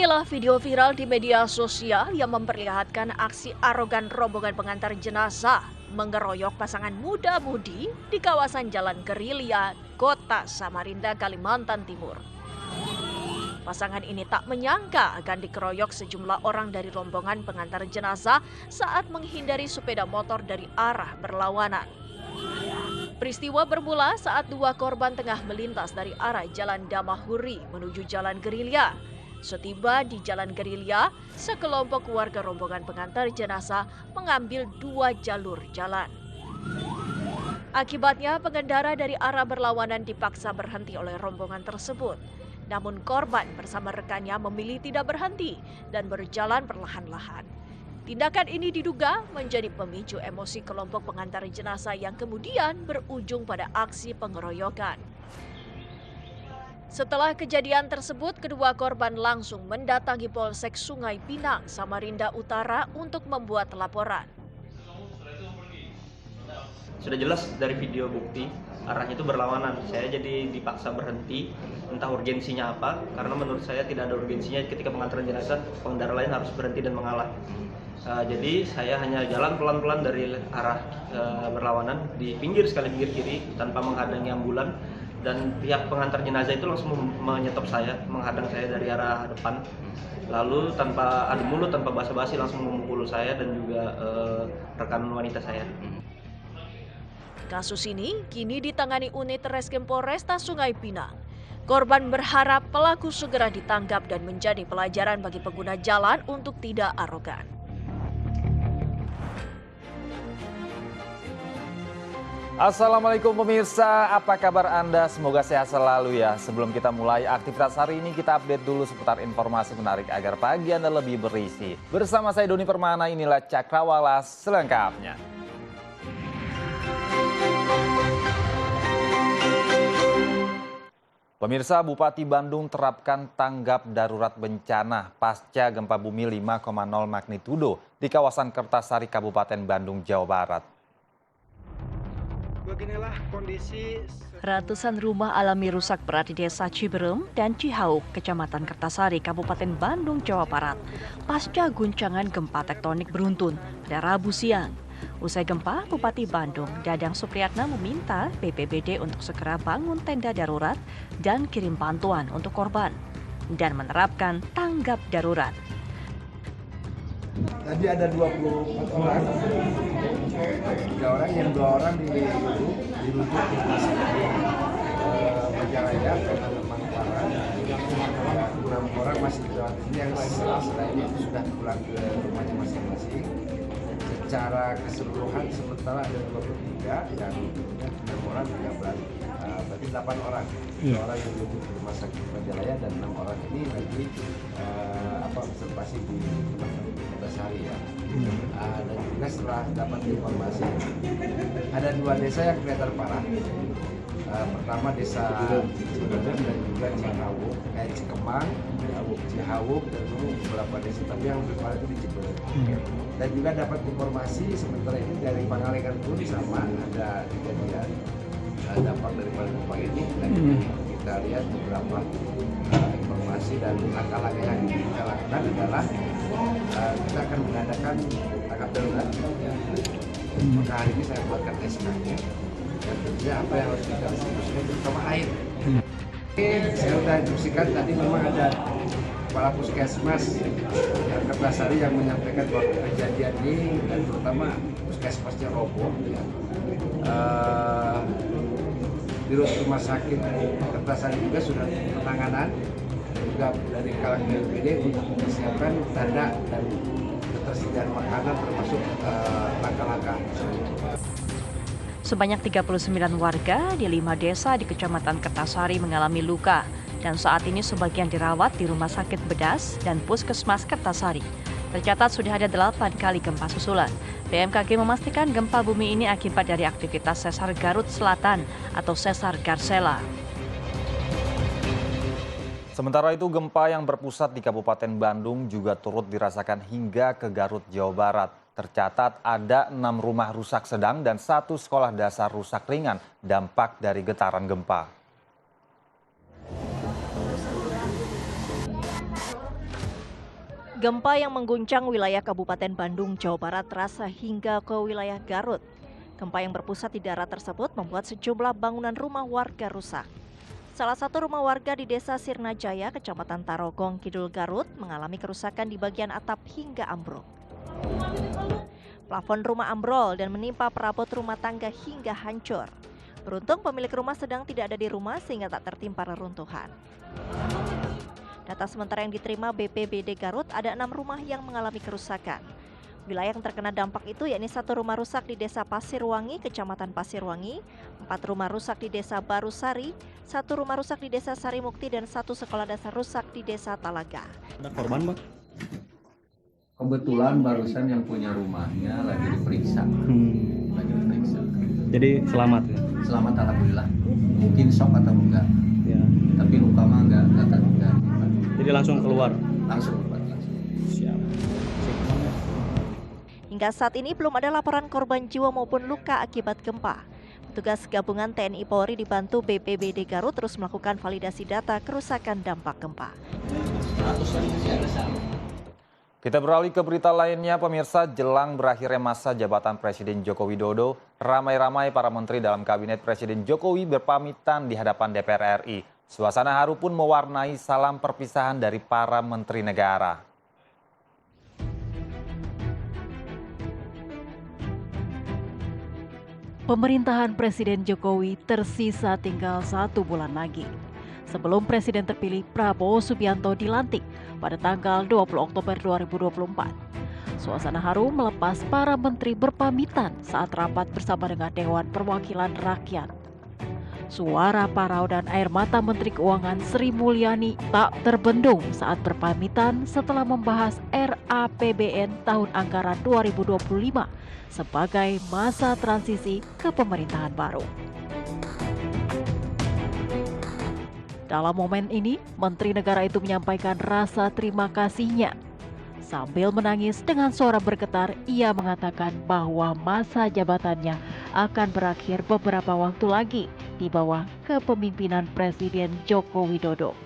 Inilah video viral di media sosial yang memperlihatkan aksi arogan rombongan pengantar jenazah mengeroyok pasangan muda-mudi di kawasan Jalan Gerilya, Kota Samarinda, Kalimantan Timur. Pasangan ini tak menyangka akan dikeroyok sejumlah orang dari rombongan pengantar jenazah saat menghindari sepeda motor dari arah berlawanan. Peristiwa bermula saat dua korban tengah melintas dari arah Jalan Damahuri menuju Jalan Gerilya. Setiba di Jalan Gerilya, sekelompok warga rombongan pengantar jenazah mengambil dua jalur jalan. Akibatnya pengendara dari arah berlawanan dipaksa berhenti oleh rombongan tersebut. Namun korban bersama rekannya memilih tidak berhenti dan berjalan perlahan-lahan. Tindakan ini diduga menjadi pemicu emosi kelompok pengantar jenazah yang kemudian berujung pada aksi pengeroyokan. Setelah kejadian tersebut, kedua korban langsung mendatangi Polsek Sungai Pinang, Samarinda Utara untuk membuat laporan. Sudah jelas dari video bukti, arahnya itu berlawanan. Saya jadi dipaksa berhenti, entah urgensinya apa, karena menurut saya tidak ada urgensinya ketika pengantaran jenazah, pengendara lain harus berhenti dan mengalah. Jadi saya hanya jalan pelan-pelan dari arah berlawanan, di pinggir sekali, pinggir kiri, tanpa menghadangi ambulan. Dan pihak pengantar jenazah itu langsung menyetop saya, menghadang saya dari arah depan. Lalu tanpa adu mulut, tanpa basa-basi langsung memukul saya dan juga rekan wanita saya. Kasus ini kini ditangani unit Reskrim Polresta Sungai Pinang. Korban berharap pelaku segera ditangkap dan menjadi pelajaran bagi pengguna jalan untuk tidak arogan. Assalamualaikum pemirsa, apa kabar Anda? Semoga sehat selalu ya. Sebelum kita mulai aktivitas hari ini, kita update dulu seputar informasi menarik agar pagi Anda lebih berisi. Bersama saya Doni Permana, inilah Cakrawala selengkapnya. Pemirsa, Bupati Bandung terapkan tanggap darurat bencana pasca gempa bumi 5,0 magnitudo di kawasan Kertasari, Kabupaten Bandung, Jawa Barat. Beginilah kondisi Ratusan rumah alami rusak berat di Desa Ciberem dan Cihauk, Kecamatan Kertasari, Kabupaten Bandung, Jawa Barat, pasca guncangan gempa tektonik beruntun pada Rabu siang. Usai gempa, Bupati Bandung, Dadang Supriyatna meminta BPBD untuk segera bangun tenda darurat dan kirim bantuan untuk korban dan menerapkan tanggap darurat. tadi ada 24 orang, 3 orang yang 2 orang dirujuk di Majalaya karena memang parah. 6 orang masih dirawat ini, yang lainnya sudah pulang ke rumahnya masing-masing. Secara keseluruhan sementara ada 23 dan 6 orang meninggal, berarti 8 orang. 2 orang yang dirujuk ke rumah sakit Majalaya dan 6 orang ini lagi observasi di rumah sakit Kertasari ya. Dan juga setelah dapat informasi ada 2 desa yang kelihatan parah. Pertama desa Ciberem dan juga Cihauk, Cikemang, Cihauk dan beberapa desa, tapi yang lebih parah itu di Ciberem. Dan juga dapat informasi sementara ini dari Pangalengan pun sama ada kejadian dampak daripada gempa ini. Dan kita lihat beberapa informasi dan langkah-langkah yang kita lakukan adalah kita akan mengadakan tanggap darurat. Maka hari ini saya buatkan SK-nya. Dan tentunya apa yang harus kita instruksikan terutama air. Saya sudah instruksikan tadi, memang ada kepala puskesmas yang Kertasari yang menyampaikan bahwa kejadian ini dan terutama puskesmasnya roboh ya. Di rumah sakit Kertasari juga sudah penanganan, juga dari kalangan BPBD untuk mempersiapkan tenda dan ketersediaan makanan termasuk langkah-langkah. Sebanyak 39 warga di 5 desa di Kecamatan Kertasari mengalami luka dan saat ini sebagian dirawat di Rumah Sakit Bedas dan Puskesmas Kertasari. Tercatat sudah ada 8 kali gempa susulan. BMKG memastikan gempa bumi ini akibat dari aktivitas sesar Garut Selatan atau sesar Garsela. Sementara itu, gempa yang berpusat di Kabupaten Bandung juga turut dirasakan hingga ke Garut, Jawa Barat. Tercatat ada 6 rumah rusak sedang dan 1 sekolah dasar rusak ringan dampak dari getaran gempa. Gempa yang mengguncang wilayah Kabupaten Bandung, Jawa Barat terasa hingga ke wilayah Garut. Gempa yang berpusat di darat tersebut membuat sejumlah bangunan rumah warga rusak. Salah satu rumah warga di Desa Sirnajaya, Kecamatan Tarogong, Kidul Garut mengalami kerusakan di bagian atap hingga ambruk. Plafon rumah ambrol dan menimpa perabot rumah tangga hingga hancur. Beruntung pemilik rumah sedang tidak ada di rumah sehingga tak tertimpa reruntuhan. Data sementara yang diterima BPBD Garut, ada 6 rumah yang mengalami kerusakan. Wilayah yang terkena dampak itu yakni 1 rumah rusak di Desa Pasirwangi, Kecamatan Pasirwangi, 4 rumah rusak di Desa Barusari, 1 rumah rusak di Desa Sarimukti, dan 1 sekolah dasar rusak di Desa Talaga. Ada korban, Bang? Kebetulan barusan yang punya rumahnya lagi diperiksa. Jadi selamat ya? Selamat alhamdulillah. Mungkin shock atau enggak. Ya. Tapi luka mah enggak. Jadi langsung keluar? Langsung. Siap. Hingga saat ini belum ada laporan korban jiwa maupun luka akibat gempa. Petugas gabungan TNI Polri dibantu BPBD Garut terus melakukan validasi data kerusakan dampak gempa. Kita beralih ke berita lainnya, pemirsa. Jelang berakhirnya masa jabatan Presiden Joko Widodo, ramai-ramai para menteri dalam kabinet Presiden Jokowi berpamitan di hadapan DPR RI. Suasana haru pun mewarnai salam perpisahan dari para menteri negara. Pemerintahan Presiden Jokowi tersisa tinggal 1 bulan lagi. Sebelum Presiden terpilih Prabowo Subianto dilantik pada tanggal 20 Oktober 2024. Suasana haru melepas para menteri berpamitan saat rapat bersama dengan Dewan Perwakilan Rakyat. Suara parau dan air mata Menteri Keuangan Sri Mulyani tak terbendung saat berpamitan setelah membahas RAPBN tahun anggaran 2025 sebagai masa transisi ke pemerintahan baru. Dalam momen ini, Menteri Negara itu menyampaikan rasa terima kasihnya. Sambil menangis dengan suara bergetar, ia mengatakan bahwa masa jabatannya akan berakhir beberapa waktu lagi di bawah kepemimpinan Presiden Joko Widodo.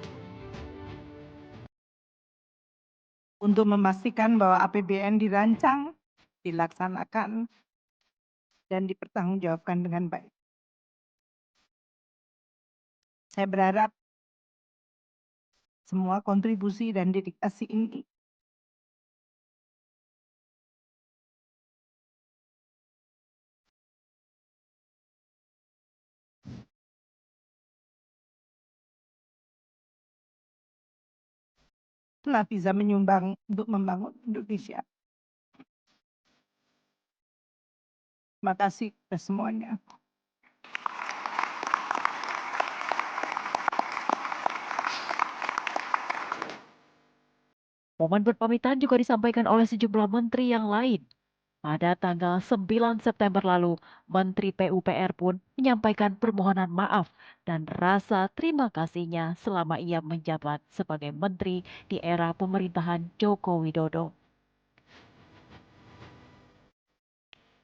Untuk memastikan bahwa APBN dirancang, dilaksanakan, dan dipertanggungjawabkan dengan baik. Saya berharap semua kontribusi dan dedikasi ini telah bisa menyumbang untuk membangun Indonesia. Terima kasih kepada semuanya. Momen berpamitan juga disampaikan oleh sejumlah menteri yang lain. Pada tanggal 9 September lalu, Menteri PUPR pun menyampaikan permohonan maaf dan rasa terima kasihnya selama ia menjabat sebagai menteri di era pemerintahan Joko Widodo.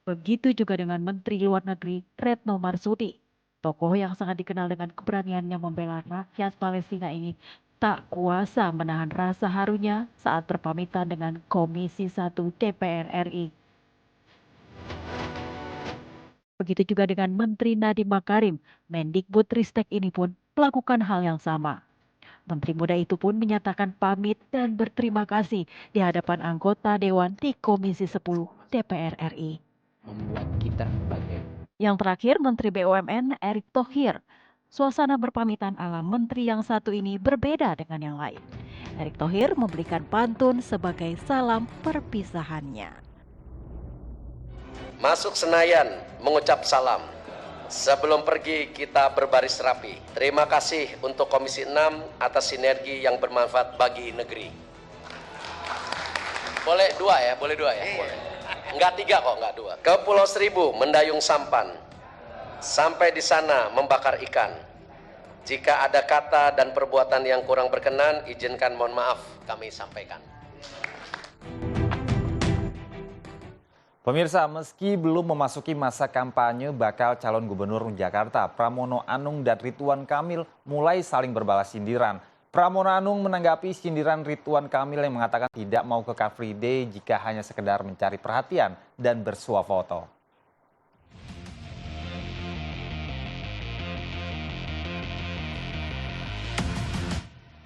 Begitu juga dengan Menteri Luar Negeri Retno Marsudi. Tokoh yang sangat dikenal dengan keberaniannya membela rakyat Palestina ini tak kuasa menahan rasa harunya saat berpamitan dengan Komisi 1 DPR RI. Begitu juga dengan Menteri Nadiem Makarim, Mendikbudristek ini pun melakukan hal yang sama. Menteri muda itu pun menyatakan pamit dan berterima kasih di hadapan anggota Dewan di Komisi 10 DPR RI. Membuat kita bahagia. Yang terakhir, Menteri BUMN Erick Thohir. Suasana berpamitan ala menteri yang satu ini berbeda dengan yang lain. Erick Thohir memberikan pantun sebagai salam perpisahannya. Masuk Senayan mengucap salam. Sebelum pergi kita berbaris rapi. Terima kasih untuk Komisi 6 atas sinergi yang bermanfaat bagi negeri. Boleh 2 ya? Boleh 2 ya? Boleh. Enggak 3 kok, enggak 2. Ke Pulau Seribu mendayung sampan. Sampai di sana membakar ikan. Jika ada kata dan perbuatan yang kurang berkenan, izinkan mohon maaf kami sampaikan. Pemirsa, meski belum memasuki masa kampanye, bakal calon gubernur Jakarta Pramono Anung dan Ridwan Kamil mulai saling berbalas sindiran. Pramono Anung menanggapi sindiran Ridwan Kamil yang mengatakan tidak mau ke Car Free Day jika hanya sekedar mencari perhatian dan bersuah foto.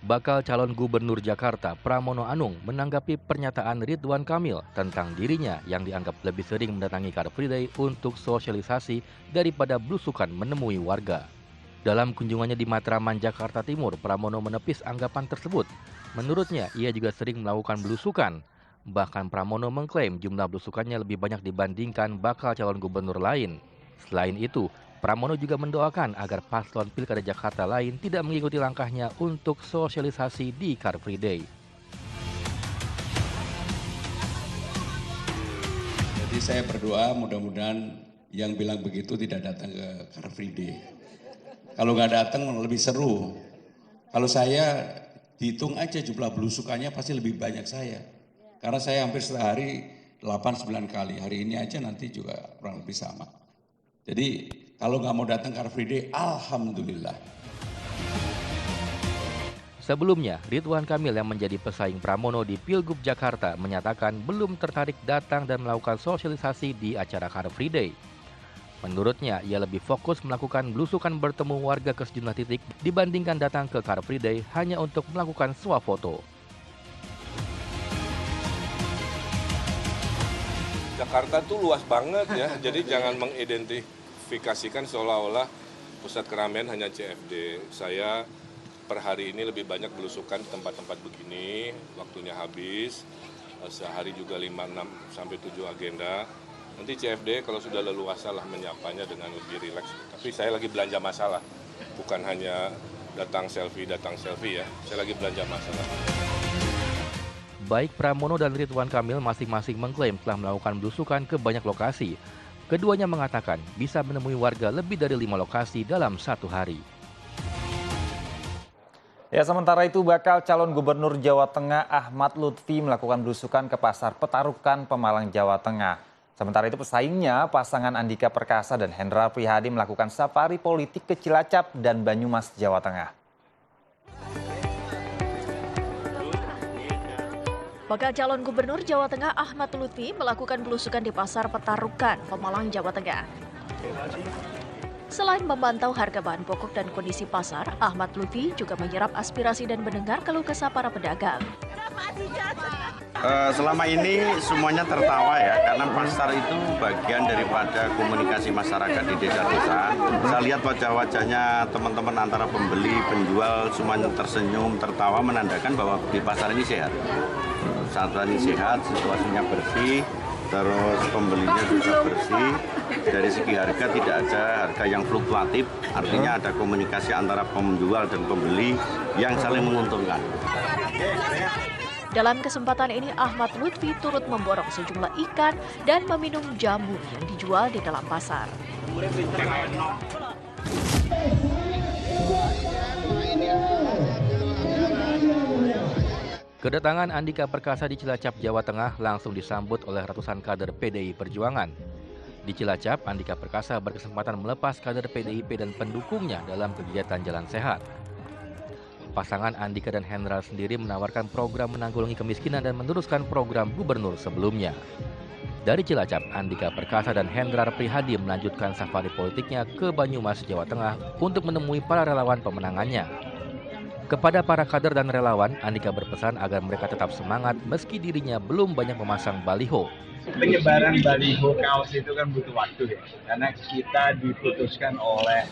Bakal calon gubernur Jakarta Pramono Anung menanggapi pernyataan Ridwan Kamil tentang dirinya yang dianggap lebih sering mendatangi Car Free Day untuk sosialisasi daripada belusukan menemui warga. Dalam kunjungannya di Matraman, Jakarta Timur, Pramono menepis anggapan tersebut. Menurutnya, ia juga sering melakukan belusukan. Bahkan Pramono mengklaim jumlah belusukannya lebih banyak dibandingkan bakal calon gubernur lain. Selain itu, Pramono juga mendoakan agar paslon Pilkada Jakarta lain tidak mengikuti langkahnya untuk sosialisasi di Car Free Day. Jadi saya berdoa mudah-mudahan yang bilang begitu tidak datang ke Car Free Day. Kalau nggak datang lebih seru. Kalau saya dihitung aja jumlah belusukannya pasti lebih banyak saya. Karena saya hampir sehari 8-9 kali. Hari ini aja nanti juga kurang lebih sama. Jadi kalau nggak mau datang Car Free Day, alhamdulillah. Sebelumnya, Ridwan Kamil yang menjadi pesaing Pramono di Pilgub Jakarta menyatakan belum tertarik datang dan melakukan sosialisasi di acara Car Free Day. Menurutnya, ia lebih fokus melakukan belusukan bertemu warga ke sejumlah titik dibandingkan datang ke Car Free Day hanya untuk melakukan swafoto. Jakarta tuh luas banget ya, jadi jangan mengidentifikasikan seolah-olah pusat keramaian hanya CFD. Saya per hari ini lebih banyak belusukan di tempat-tempat begini, waktunya habis, sehari juga 5, 6, sampai 7 agenda. Nanti CFD kalau sudah leluasa lah menyapanya dengan lebih rileks. Tapi saya lagi belanja masalah, bukan hanya datang selfie ya, saya lagi belanja masalah. Baik Pramono dan Ridwan Kamil masing-masing mengklaim telah melakukan belusukan ke banyak lokasi. Keduanya mengatakan bisa menemui warga lebih dari 5 lokasi dalam satu hari. Ya, sementara itu bakal calon gubernur Jawa Tengah Ahmad Lutfi melakukan belusukan ke Pasar Petarukan, Pemalang, Jawa Tengah. Sementara itu pesaingnya, pasangan Andika Perkasa dan Hendrar Prihadi melakukan safari politik ke Cilacap dan Banyumas, Jawa Tengah. Bakal calon gubernur Jawa Tengah Ahmad Lutfi melakukan belusukan di Pasar Petarukan, Pemalang, Jawa Tengah. Selain memantau harga bahan pokok dan kondisi pasar, Ahmad Lutfi juga menyerap aspirasi dan mendengar keluh kesah para pedagang. Selama ini semuanya tertawa ya, karena pasar itu bagian daripada komunikasi masyarakat di desa-desa. Saya lihat wajah-wajahnya teman-teman antara pembeli, penjual, semuanya tersenyum, tertawa, menandakan bahwa di pasar ini sehat. Saat ini sehat, situasinya bersih, terus pembelinya juga bersih. Dari segi harga tidak ada harga yang fluktuatif, artinya ada komunikasi antara penjual dan pembeli yang saling menguntungkan. Dalam kesempatan ini, Ahmad Lutfi turut memborong sejumlah ikan dan meminum jamu yang dijual di dalam pasar. Kedatangan Andika Perkasa di Cilacap, Jawa Tengah langsung disambut oleh ratusan kader PDI Perjuangan. Di Cilacap, Andika Perkasa berkesempatan melepas kader PDIP dan pendukungnya dalam kegiatan Jalan Sehat. Pasangan Andika dan Hendrar sendiri menawarkan program menanggulangi kemiskinan dan meneruskan program gubernur sebelumnya. Dari Cilacap, Andika Perkasa dan Hendrar Prihadi melanjutkan safari politiknya ke Banyumas, Jawa Tengah untuk menemui para relawan pemenangannya. Kepada para kader dan relawan, Andika berpesan agar mereka tetap semangat meski dirinya belum banyak memasang baliho. Penyebaran baliho kaos itu kan butuh waktu ya, karena kita diputuskan oleh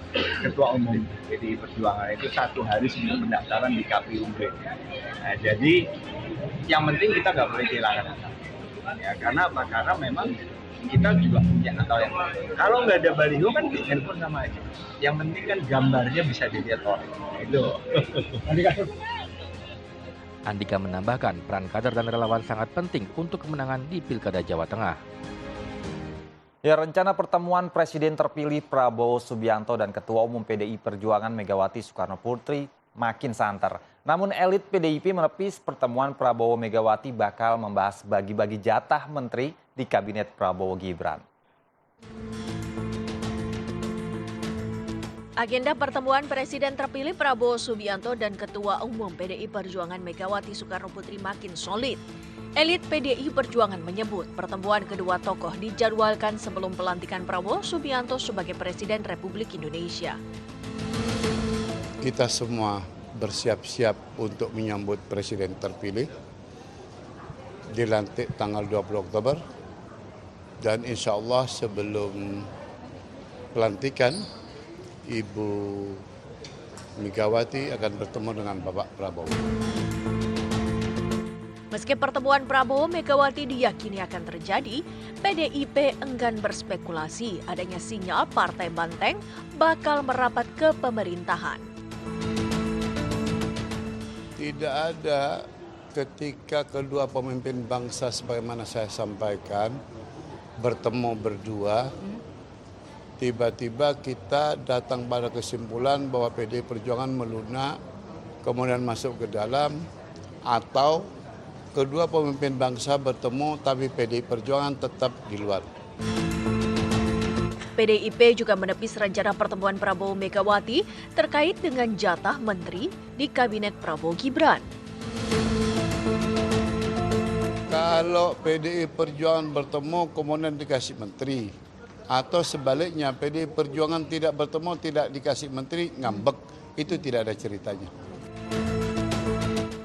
Ketua Umum PDI Perjuangan itu 1 hari sebelum pendaftaran di KPUD. Nah, jadi yang penting kita nggak boleh kehilangan akal. Ya, karena apa? Karena memang kita juga punya akal yang lain. Kalau nggak ada baliho kan di handphone sama aja. Yang penting kan gambarnya bisa dilihat orang. Itu. Andika menambahkan peran kader dan relawan sangat penting untuk kemenangan di Pilkada Jawa Tengah. Ya, rencana pertemuan Presiden terpilih Prabowo Subianto dan Ketua Umum PDI Perjuangan Megawati Soekarno Putri makin santer. Namun elit PDIP menepis pertemuan Prabowo Megawati bakal membahas bagi-bagi jatah menteri di Kabinet Prabowo Gibran. Agenda pertemuan Presiden terpilih Prabowo Subianto dan Ketua Umum PDI Perjuangan Megawati Soekarnoputri makin solid. Elit PDI Perjuangan menyebut pertemuan kedua tokoh dijadwalkan sebelum pelantikan Prabowo Subianto sebagai Presiden Republik Indonesia. Kita semua bersiap-siap untuk menyambut Presiden terpilih, dilantik tanggal 20 Oktober, dan insya Allah sebelum pelantikan, Ibu Megawati akan bertemu dengan Bapak Prabowo. Meski pertemuan Prabowo Megawati diyakini akan terjadi, PDIP enggan berspekulasi adanya sinyal Partai Banteng bakal merapat ke pemerintahan. Tidak ada ketika kedua pemimpin bangsa sebagaimana saya sampaikan bertemu berdua, tiba-tiba kita datang pada kesimpulan bahwa PDI Perjuangan melunak, kemudian masuk ke dalam, atau kedua pemimpin bangsa bertemu tapi PDI Perjuangan tetap di luar. PDIP juga menepis rencana pertemuan Prabowo Megawati terkait dengan jatah menteri di Kabinet Prabowo Gibran. Kalau PDI Perjuangan bertemu kemudian dikasih menteri, atau sebaliknya PDI Perjuangan tidak bertemu tidak dikasih menteri, ngambek, itu tidak ada ceritanya.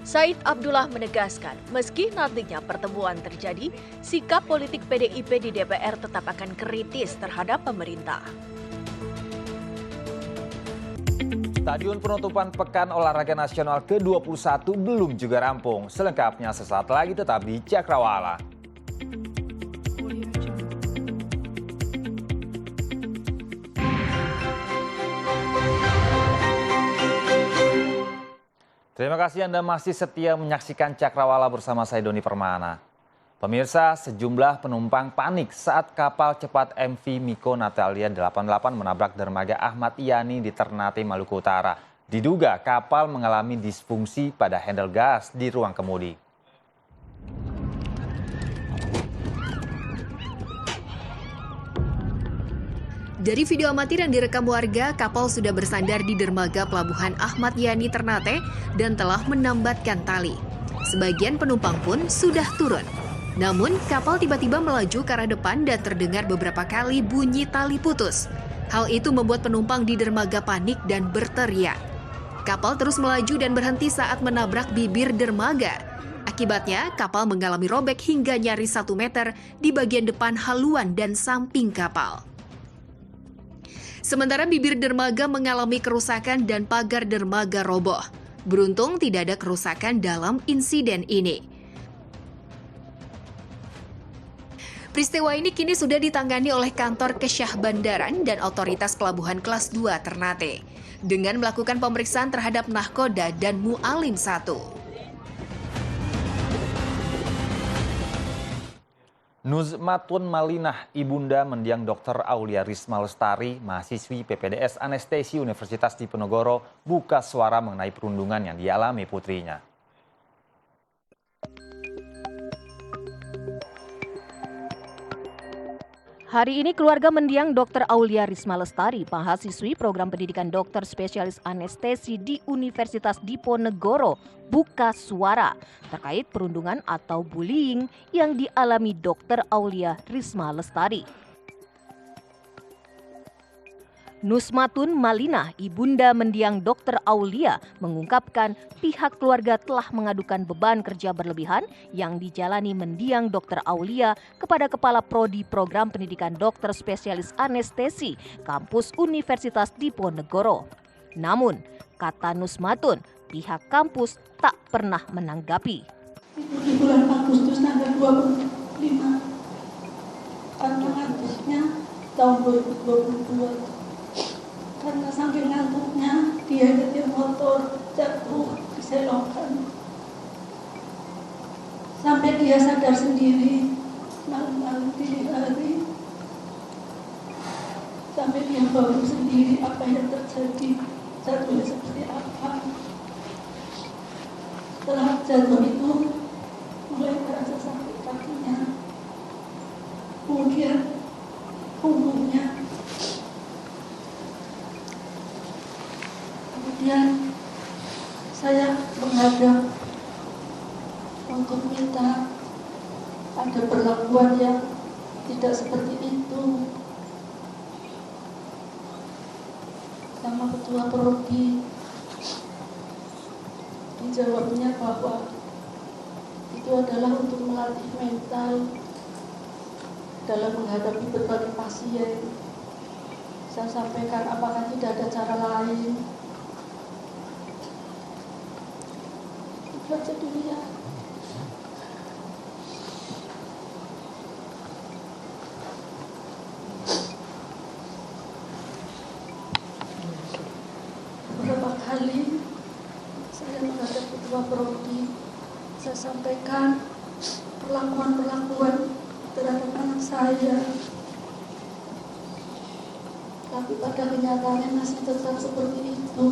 Said Abdullah menegaskan, meski nantinya pertemuan terjadi, sikap politik PDIP di DPR tetap akan kritis terhadap pemerintah. Stadion penutupan Pekan Olahraga Nasional ke-21 belum juga rampung. Selengkapnya sesaat lagi tetap di Cakrawala. Terima kasih Anda masih setia menyaksikan Cakrawala bersama saya Doni Permana. Pemirsa, sejumlah penumpang panik saat kapal cepat MV Miko Natalia 88 menabrak dermaga Ahmad Yani di Ternate, Maluku Utara. Diduga kapal mengalami disfungsi pada handle gas di ruang kemudi. Dari video amatir yang direkam warga, kapal sudah bersandar di dermaga pelabuhan Ahmad Yani Ternate dan telah menambatkan tali. Sebagian penumpang pun sudah turun. Namun, kapal tiba-tiba melaju ke arah depan dan terdengar beberapa kali bunyi tali putus. Hal itu membuat penumpang di dermaga panik dan berteriak. Kapal terus melaju dan berhenti saat menabrak bibir dermaga. Akibatnya, kapal mengalami robek hingga nyaris 1 meter di bagian depan haluan dan samping kapal. Sementara bibir dermaga mengalami kerusakan dan pagar dermaga roboh. Beruntung tidak ada kerusakan dalam insiden ini. Peristiwa ini kini sudah ditangani oleh kantor Kesyah Bandaran dan otoritas pelabuhan kelas 2 Ternate dengan melakukan pemeriksaan terhadap nahkoda dan mu'alim 1. Nuzmatun Malinah, ibunda mendiang Dr. Aulia Risma Lestari, mahasiswi PPDS Anestesi Universitas Diponegoro, buka suara mengenai perundungan yang dialami putrinya. Hari ini keluarga mendiang Dr. Aulia Risma Lestari, mahasiswi program pendidikan dokter spesialis anestesi di Universitas Diponegoro, buka suara terkait perundungan atau bullying yang dialami Dr. Aulia Risma Lestari. Nuzmatun Malinah, ibunda mendiang Dr. Aulia, mengungkapkan pihak keluarga telah mengadukan beban kerja berlebihan yang dijalani mendiang Dr. Aulia kepada Kepala Prodi Program Pendidikan Dokter Spesialis Anestesi Kampus Universitas Diponegoro. Namun, kata Nuzmatun, pihak kampus tak pernah menanggapi. Itu di bulan Agustus tanggal 25, ngantuknya tahun 2022. Karena saking ngantuknya, dia nyetir motor jatuh diselokan. Sampai dia sadar sendiri, malam-malam dini hari. Sampai dia baru sendiri apa yang terjadi, jatuhnya seperti apa. Setelah jatuh itu, mulai terasa sakit kakinya. Kemudian punggungnya. Kemudian saya menghadap untuk minta ada perlakuan yang tidak seperti itu sama ketua prodi. Dijawabnya bahwa itu adalah untuk melatih mental dalam menghadapi berbagai pasien. Saya sampaikan apakah tidak ada cara lain. Itu aja dulu ya. Beberapa kali saya menghadap ketua prodi, saya sampaikan perlakuan terhadap anak saya. Tapi pada kenyataannya masih tetap seperti itu.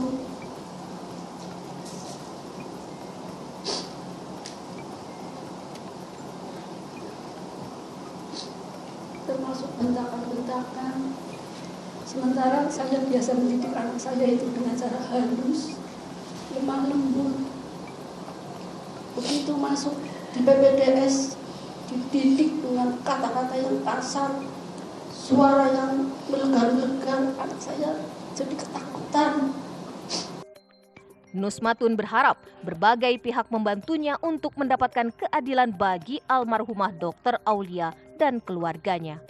Termasuk bentakan-bentakan. Sementara saya biasa mendidik anak saya itu dengan cara halus, lemah lembut. Begitu masuk di PPDS, dididik dengan kata-kata yang kasar, suara yang melegar-legar, anak saya jadi ketakutan. Nusmatun berharap berbagai pihak membantunya untuk mendapatkan keadilan bagi almarhumah Dr. Aulia dan keluarganya.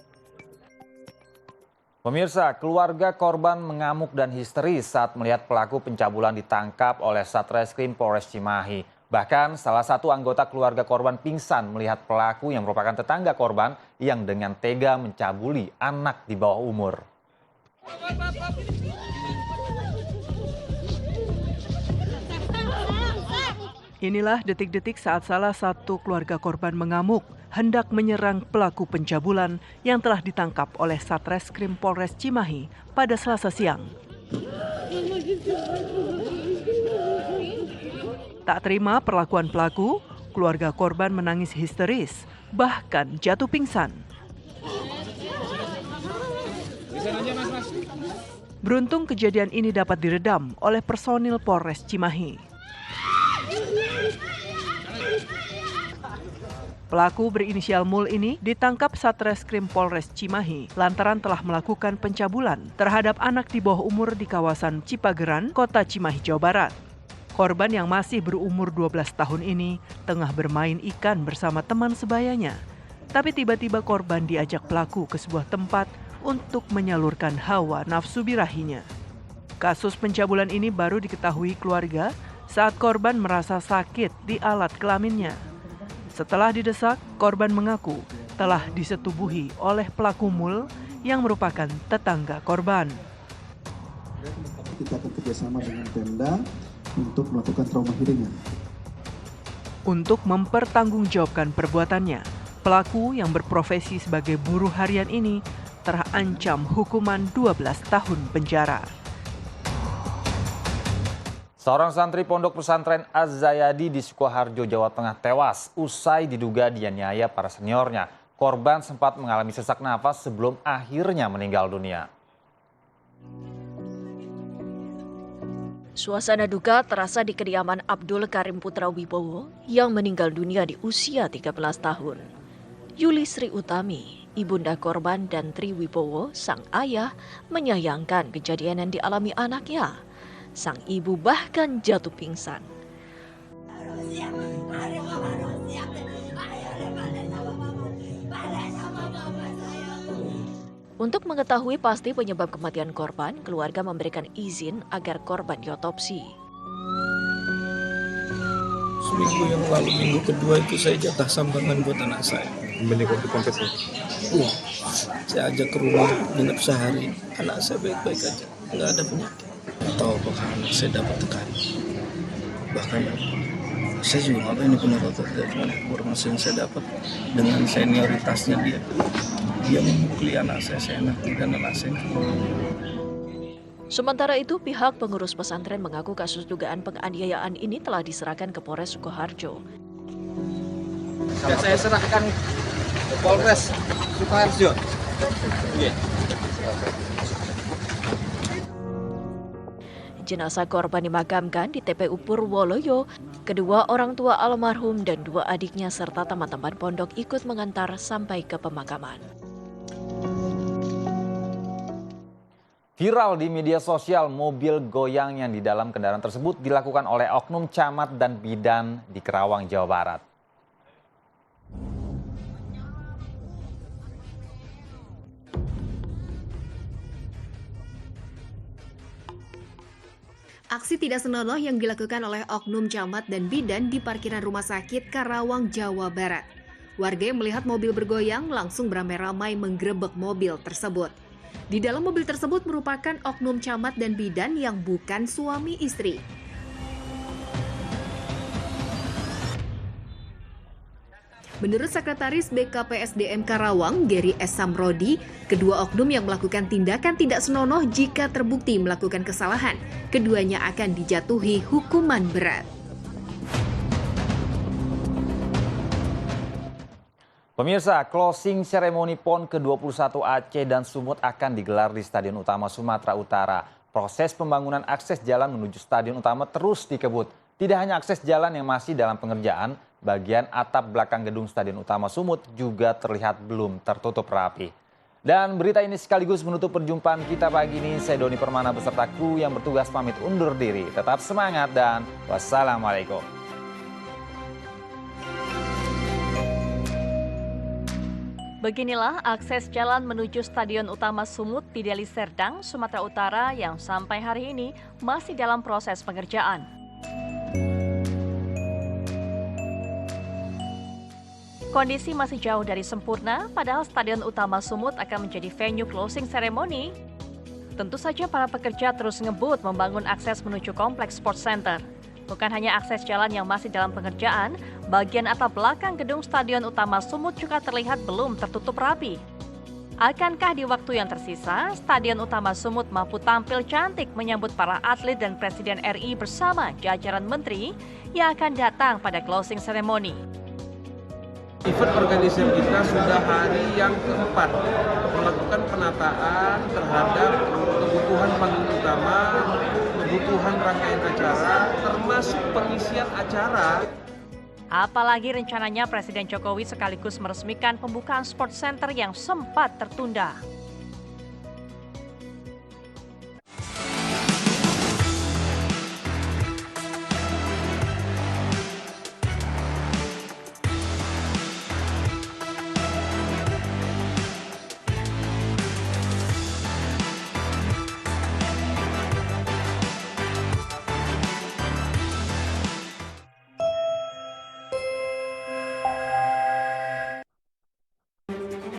Pemirsa, keluarga korban mengamuk dan histeris saat melihat pelaku pencabulan ditangkap oleh Satreskrim Polres Cimahi. Bahkan salah satu anggota keluarga korban pingsan melihat pelaku yang merupakan tetangga korban yang dengan tega mencabuli anak di bawah umur. Inilah detik-detik saat salah satu keluarga korban mengamuk hendak menyerang pelaku pencabulan yang telah ditangkap oleh Satreskrim Polres Cimahi pada Selasa siang. Tak terima perlakuan pelaku, keluarga korban menangis histeris, bahkan jatuh pingsan. Beruntung kejadian ini dapat diredam oleh personil Polres Cimahi. Pelaku berinisial Mul ini ditangkap Satreskrim Polres Cimahi lantaran telah melakukan pencabulan terhadap anak di bawah umur di kawasan Cipageran, Kota Cimahi, Jawa Barat. Korban yang masih berumur 12 tahun ini tengah bermain ikan bersama teman sebayanya. Tapi tiba-tiba korban diajak pelaku ke sebuah tempat untuk menyalurkan hawa nafsu birahinya. Kasus pencabulan ini baru diketahui keluarga saat korban merasa sakit di alat kelaminnya. Setelah didesak, korban mengaku telah disetubuhi oleh pelaku Mul yang merupakan tetangga korban. Kita akan kerjasama dengan Pemda untuk melakukan trauma healing. Untuk mempertanggungjawabkan perbuatannya, pelaku yang berprofesi sebagai buruh harian ini terancam hukuman 12 tahun penjara. Seorang santri pondok pesantren Az-Zayadi di Sukoharjo, Jawa Tengah tewas usai diduga dianiaya para seniornya. Korban sempat mengalami sesak nafas sebelum akhirnya meninggal dunia. Suasana duka terasa di kediaman Abdul Karim Putra Wibowo yang meninggal dunia di usia 13 tahun. Yuli Sri Utami, ibunda korban, dan Tri Wibowo, sang ayah, menyayangkan kejadian yang dialami anaknya. Sang ibu bahkan jatuh pingsan. Untuk mengetahui pasti penyebab kematian korban, keluarga memberikan izin agar korban diotopsi. Seminggu yang lalu, minggu kedua itu saya jatah sambangan buat anak saya. Saya ajak ke rumah, nginep sehari. Anak saya baik-baik aja, nggak ada penyakit. Tahu apakah anak saya dapat tekanan. Bahkan saya juga nggak tahu ini benar atau tidak. Cuma informasi yang saya dapat dengan senioritasnya dia memukuli anak saya enaknya dan anak saya. Sementara itu, pihak pengurus pesantren mengaku kasus dugaan penganiayaan ini telah diserahkan ke Polres Sukoharjo. Saya serahkan ke Polres Sukoharjo. jenazah korban dimakamkan di TPU Purwoloyo. Kedua orang tua almarhum dan 2 adiknya serta teman-teman pondok ikut mengantar sampai ke pemakaman. Viral di media sosial, mobil goyang yang di dalam kendaraan tersebut dilakukan oleh oknum camat dan bidan di Kerawang, Jawa Barat. Aksi tidak senonoh yang dilakukan oleh oknum camat dan bidan di parkiran rumah sakit Karawang, Jawa Barat. Warga yang melihat mobil bergoyang langsung beramai-ramai menggerebek mobil tersebut. Di dalam mobil tersebut merupakan oknum camat dan bidan yang bukan suami istri. Menurut Sekretaris BKPSDM Karawang, Geri S. Samrodi, kedua oknum yang melakukan tindakan tidak senonoh jika terbukti melakukan kesalahan, keduanya akan dijatuhi hukuman berat. Pemirsa, closing ceremony PON ke-21 Aceh dan Sumut akan digelar di Stadion Utama Sumatera Utara. Proses pembangunan akses jalan menuju Stadion Utama terus dikebut. Tidak hanya akses jalan yang masih dalam pengerjaan, bagian atap belakang gedung Stadion Utama Sumut juga terlihat belum tertutup rapi. Dan berita ini sekaligus menutup perjumpaan kita pagi ini. Saya Doni Permana beserta kru yang bertugas pamit undur diri. Tetap semangat dan wassalamualaikum. Beginilah akses jalan menuju Stadion Utama Sumut di Deli Serdang, Sumatera Utara yang sampai hari ini masih dalam proses pengerjaan. Kondisi masih jauh dari sempurna, padahal Stadion Utama Sumut akan menjadi venue closing ceremony. Tentu saja para pekerja terus ngebut membangun akses menuju kompleks Sport Center. Bukan hanya akses jalan yang masih dalam pengerjaan, bagian atap belakang gedung Stadion Utama Sumut juga terlihat belum tertutup rapi. Akankah di waktu yang tersisa, Stadion Utama Sumut mampu tampil cantik menyambut para atlet dan Presiden RI bersama jajaran menteri yang akan datang pada closing ceremony? Event organizer kita sudah hari yang keempat melakukan penataan terhadap kebutuhan panggung utama, kebutuhan rangkaian acara, termasuk pengisian acara. Apalagi rencananya Presiden Jokowi sekaligus meresmikan pembukaan Sport Center yang sempat tertunda.